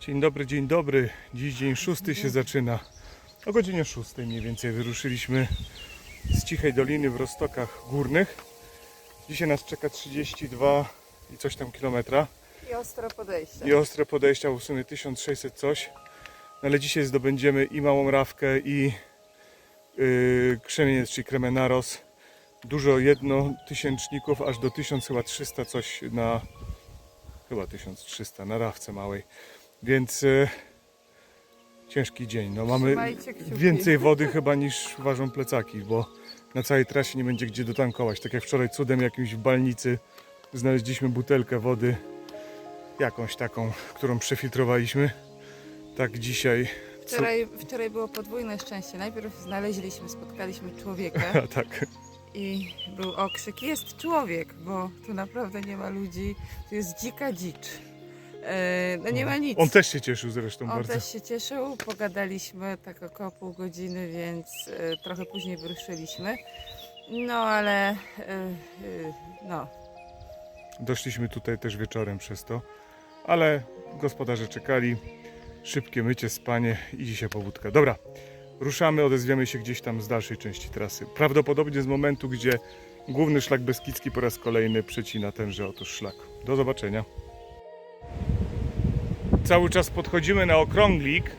Dzień dobry. Dziś dzień 6 się zaczyna. O godzinie 6 mniej więcej wyruszyliśmy z Cichej Doliny w Roztokach Górnych. Dzisiaj nas czeka 32 i coś tam kilometra. I ostre podejście. I ostre podejścia, w sumie 1600 coś. No ale dzisiaj zdobędziemy i Małą Rawkę, i Krzemieniec, czyli Kremenaros. Dużo jednotysięczników, aż do 1300 coś na... Chyba 1300 na Rawce Małej. Więc ciężki dzień. No, mamy Trzymajcie kciuki. więcej wody chyba niż ważą plecaki, bo na całej trasie nie będzie gdzie dotankować. Tak jak wczoraj cudem jakimś w Balnicy znaleźliśmy butelkę wody, jakąś taką, którą przefiltrowaliśmy. Tak dzisiaj. Wczoraj było podwójne szczęście. Najpierw spotkaliśmy człowieka A tak. i był okrzyk: jest człowiek, bo tu naprawdę nie ma ludzi, tu jest dzika dzicz. No nie ma nic. On też się cieszył zresztą On bardzo. też się cieszył, pogadaliśmy tak około pół godziny, więc trochę później wyruszyliśmy. No ale no. Doszliśmy tutaj też wieczorem przez to, ale gospodarze czekali. Szybkie mycie, spanie i dzisiaj powódka. Dobra, ruszamy, odezwiemy się gdzieś tam z dalszej części trasy. Prawdopodobnie z momentu, gdzie główny szlak beskidzki po raz kolejny przecina tenże otóż szlak. Do zobaczenia. Cały czas podchodzimy na okrąglik,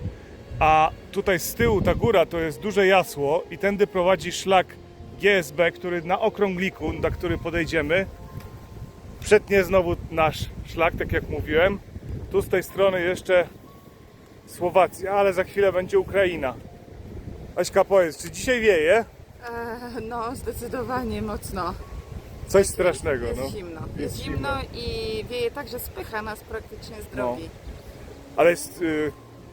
a tutaj z tyłu ta góra to jest duże jasło i tędy prowadzi szlak GSB, który na okrągliku, na który podejdziemy, przetnie znowu nasz szlak, tak jak mówiłem. Tu z tej strony jeszcze Słowacja, ale za chwilę będzie Ukraina. Aśka, powiedz, czy dzisiaj wieje? No zdecydowanie mocno. Coś strasznego, Jest no. zimno. Jest Jest zimno i wieje tak, że spycha nas praktycznie z drogi. Ale jest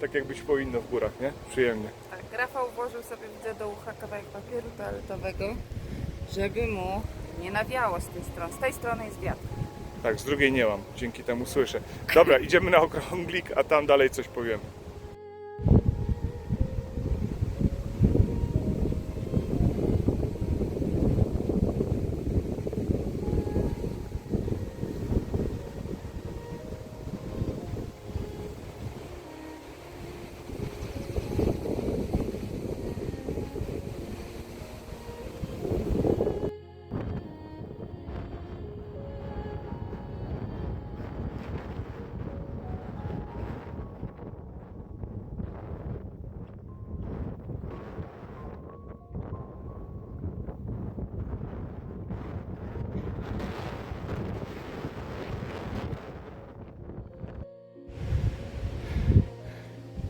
tak jak być powinno w górach, nie? Przyjemnie. Tak, Rafał włożył sobie, widzę, do ucha kawałek papieru toaletowego, żeby mu nie nawiało z tej strony. Z tej strony jest wiatr. Tak, z drugiej nie mam, dzięki temu słyszę. Dobra, idziemy na okrąglik, a tam dalej coś powiem.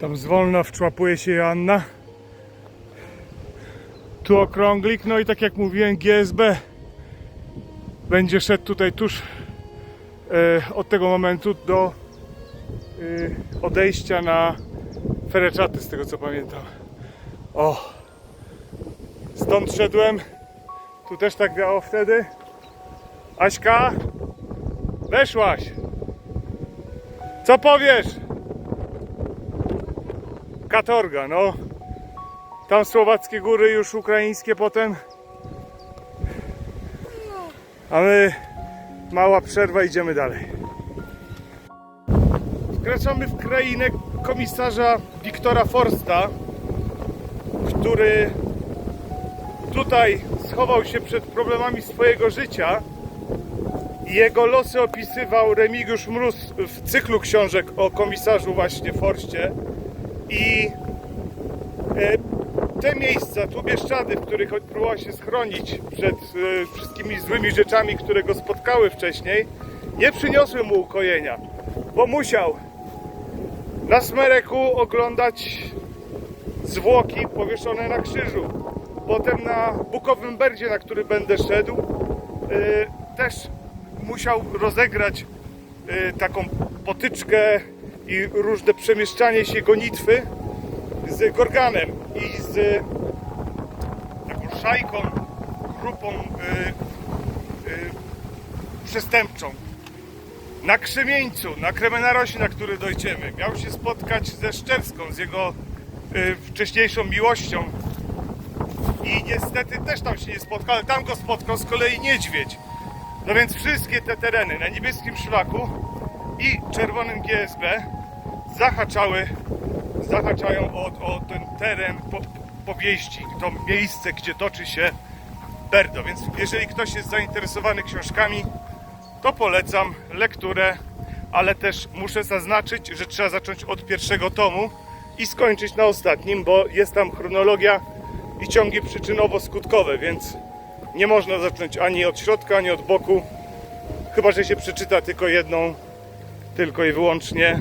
Tam zwolna wczłapuje się Joanna. Tu okrąglik, no i tak jak mówiłem, GSB będzie szedł tutaj tuż od tego momentu do odejścia na Fereczaty, z tego co pamiętam. O! Stąd szedłem. Tu też tak wiało wtedy. Aśka! Weszłaś! Co powiesz? Katorga, no. Tam słowackie góry, już ukraińskie potem. A my, mała przerwa, idziemy dalej. Wkraczamy w krainę komisarza Wiktora Forsta, który tutaj schował się przed problemami swojego życia i jego losy opisywał Remigiusz Mróz w cyklu książek o komisarzu właśnie Forstie. I te miejsca, tu Bieszczady, w których próbował się schronić przed wszystkimi złymi rzeczami, które go spotkały wcześniej, nie przyniosły mu ukojenia, bo musiał na Smereku oglądać zwłoki powieszone na krzyżu. Potem na Bukowym Berdzie, na który będę szedł, też musiał rozegrać taką potyczkę i różne przemieszczanie się gonitwy z Gorganem i z taką szajką, grupą przestępczą. Na Krzemieńcu, na Kremenarosie, na który dojdziemy, miał się spotkać ze Szczerską, z jego wcześniejszą miłością i niestety też tam się nie spotkał, ale tam go spotkał z kolei niedźwiedź. No więc wszystkie te tereny na Niebieskim Szlaku i Czerwonym GSB zahaczają o ten teren powieści, to miejsce, gdzie toczy się Berdo. Więc jeżeli ktoś jest zainteresowany książkami, to polecam lekturę, ale też muszę zaznaczyć, że trzeba zacząć od pierwszego tomu i skończyć na ostatnim, bo jest tam chronologia i ciągi przyczynowo-skutkowe, więc nie można zacząć ani od środka, ani od boku, chyba że się przeczyta tylko jedną, tylko i wyłącznie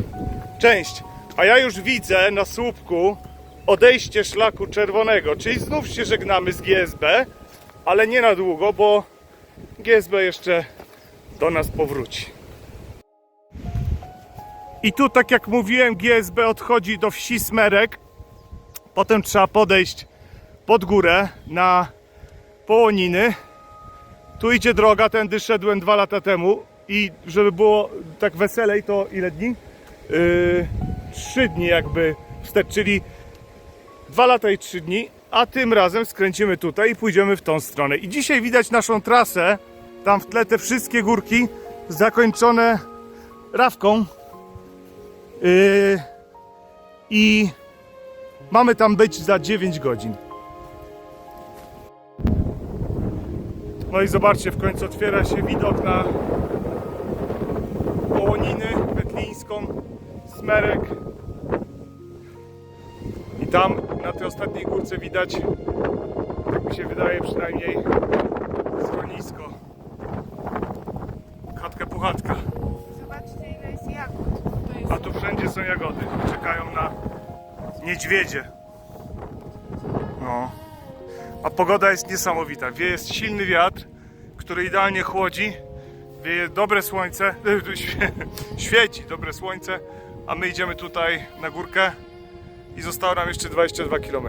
część. A ja już widzę na słupku odejście szlaku czerwonego, czyli znów się żegnamy z GSB, ale nie na długo, bo GSB jeszcze do nas powróci. I tu, tak jak mówiłem, GSB odchodzi do wsi Smerek. Potem trzeba podejść pod górę na Połoniny. Tu idzie droga, tędy szedłem 2 lata temu i żeby było tak weselej, to ile dni? 3 dni jakby wstecz, czyli 2 lata i 3 dni, a tym razem skręcimy tutaj i pójdziemy w tą stronę. I dzisiaj widać naszą trasę, tam w tle te wszystkie górki zakończone rawką. I mamy tam być za 9 godzin. No i zobaczcie, w końcu otwiera się widok na Połoniny, Wetlińską, Smerek. I tam na tej ostatniej górce widać, tak mi się wydaje przynajmniej, schronisko. Chatka puchatka. Zobaczcie, ile jest jagód. A tu wszędzie są jagody. Czekają na niedźwiedzie. No. A pogoda jest niesamowita. Jest silny wiatr, który idealnie chłodzi. Wieje dobre słońce. Świeci dobre słońce. A my idziemy tutaj na górkę. I zostało nam jeszcze 22 km.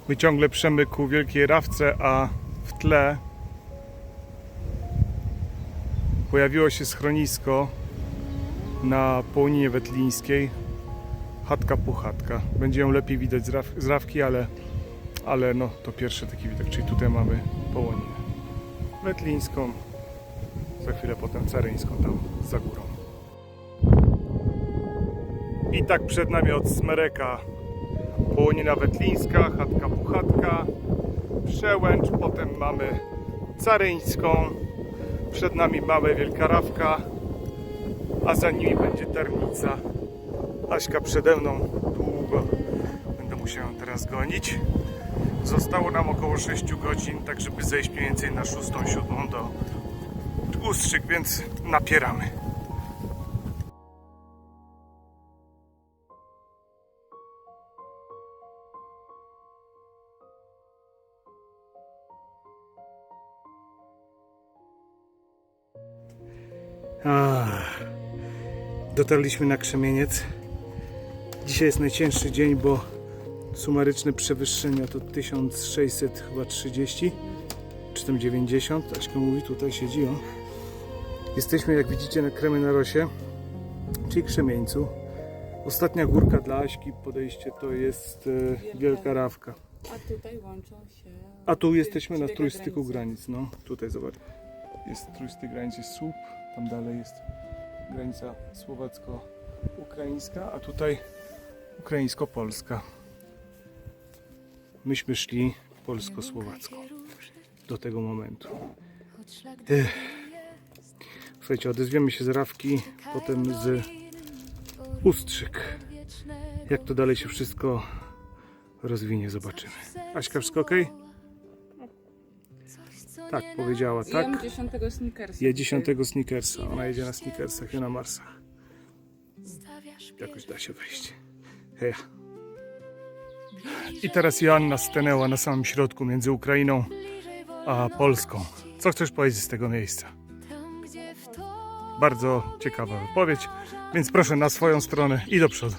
My ciągle przemy ku Wielkiej Rawce, a w tle pojawiło się schronisko na Połoninie Wetlińskiej. Chatka puchatka. Będzie ją lepiej widać z Rawki, ale no to pierwszy taki widok, czyli tutaj mamy Połoninę Wetlińską, za chwilę potem Caryńską tam za górą. I tak przed nami od Smereka Połonina Wetlińska, chatka puchatka, Przełęcz, potem mamy Caryńską, przed nami mamy Wielka Rawka, a za nimi będzie Ternica. Aśka przede mną długo, będę musiał ją teraz gonić. Zostało nam około 6 godzin, tak żeby zejść mniej więcej na 6, 7 do Ustrzyk, więc napieramy. Dotarliśmy na Krzemieniec. Dzisiaj jest najcięższy dzień, bo sumaryczne przewyższenia to 1630 czy tam 90. Aśka mówi, tutaj siedzi on. Jesteśmy, jak widzicie, na Kremenarosie, czyli Krzemieńcu. Ostatnia górka dla Aśki, podejście, to jest Wielka Rawka. A tutaj łączą się... A tu jesteśmy na trójstyku granic. No, tutaj zobacz. Jest trójstyk granic, jest słup, tam dalej jest granica słowacko-ukraińska, a tutaj ukraińsko-polska. Myśmy szli polsko-słowacko do tego momentu. Słuchajcie, odezwiemy się z Rawki, potem z Ustrzyk. Jak to dalej się wszystko rozwinie, zobaczymy. Aśka, wszystko ok? Tak, powiedziała, tak. Jem 10 Snickersa. Je 10 Snickersa. Ona jedzie na Snickersach i na Marsach. Jakoś da się wejść. Heja. I teraz Joanna stanęła na samym środku między Ukrainą a Polską. Co chcesz powiedzieć z tego miejsca? Bardzo ciekawa wypowiedź, więc proszę na swoją stronę i do przodu.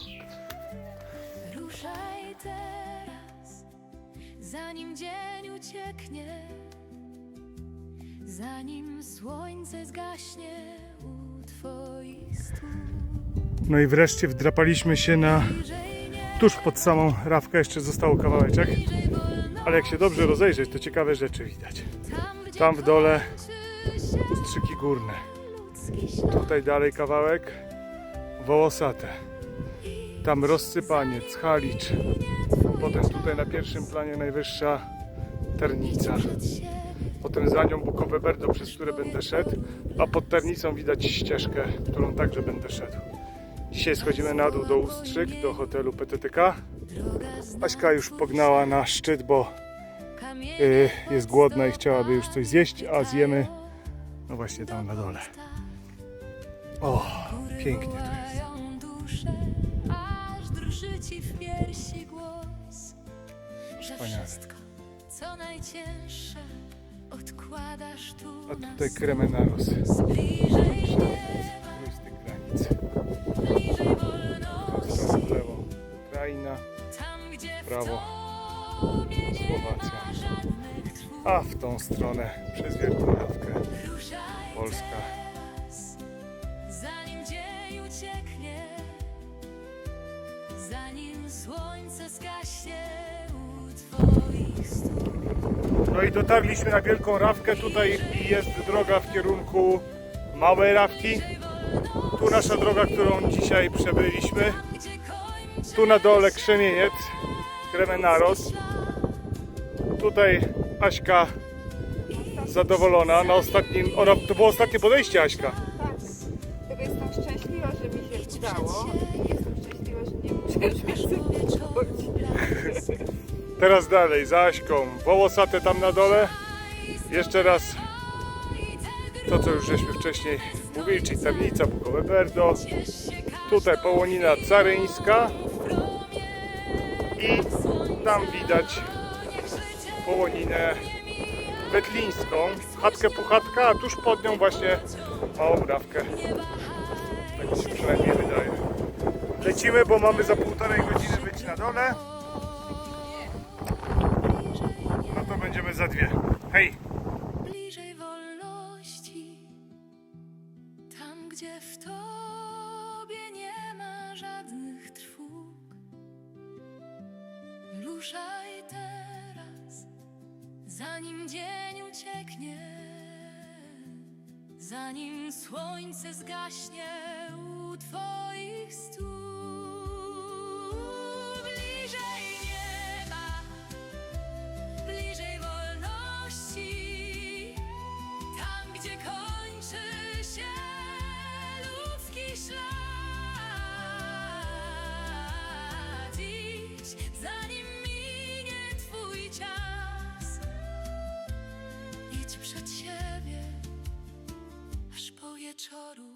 zanim dzień ucieknie, zanim słońce zgaśnie u twoich stóp. No i wreszcie wdrapaliśmy się na Bliżej nie, tuż pod samą rawkę, jeszcze został kawałeczek, bliżej wolności, ale jak się dobrze rozejrzeć, to ciekawe rzeczy widać. gdzie Tam w dole kończy się Ustrzyki górne, ludzki ślad. tutaj dalej kawałek Wołosate, tam Rozsypaniec, Halicz, potem tutaj na pierwszym planie najwyższa Ternica, Przed siebie potem za nią Bukowe Berdo, przez które będę szedł, a pod Ternicą widać ścieżkę, którą także będę szedł. Dzisiaj schodzimy na dół do Ustrzyk, do hotelu PTTK. Aśka już pognała na szczyt, bo jest głodna i chciałaby już coś zjeść, a zjemy no właśnie tam na dole. O, pięknie tu jest. wołają duszę, aż drży ci w piersi głos, że Wspaniale. wszystko, co najcięższe, odkładasz tu A na tutaj stół. Kremenaros, Bliżej nieba, z tych granic. bliżej W wolności, lewo Ukraina, tam gdzie w prawo tobie nie Słowacja, ma żadnych trwóg. a w tą stronę przez Wielką Rawkę Ruszaj Polska. teraz, zanim dzień ucieknie, zanim słońce zgaśnie u twoich stóp. No i dotarliśmy na Wielką Rawkę, tutaj jest droga w kierunku Małej Rawki. Tu nasza droga, którą dzisiaj przebyliśmy. Gdzie kończy Tu na dole Krzemieniec, Kremenaros. Tutaj Aśka zadowolona na ostatnim, to było ostatnie podejście, Aśka. Tak, tylko jestem szczęśliwa, że mi się udało. Jestem szczęśliwa, że nie musiałeś więcej chodzić. Teraz dalej, za Aśką, Wołosate tam na dole. Jeszcze raz to, co już żeśmy wcześniej mówili, czyli Ternica, Bukowe Berdo. Tutaj Połonina Caryńska i tam widać Połoninę Wetlińską, chatkę Puchatka, a tuż pod nią właśnie Małą Rawkę. Tak mi się przynajmniej wydaje. Lecimy, bo mamy za 1,5 godziny być na dole. No to będziemy za 2. Hej! bliżej wolności, tam gdzie w tobie nie ma żadnych trwóg. Ruszaj teraz, zanim dzień ucieknie, zanim słońce zgaśnie u twoich stóp. Bliżej nieba, bliżej wolności, tam gdzie kończy się ludzki ślad. Idź, zanim minie twój czas, idź przed siebie, aż po wieczoru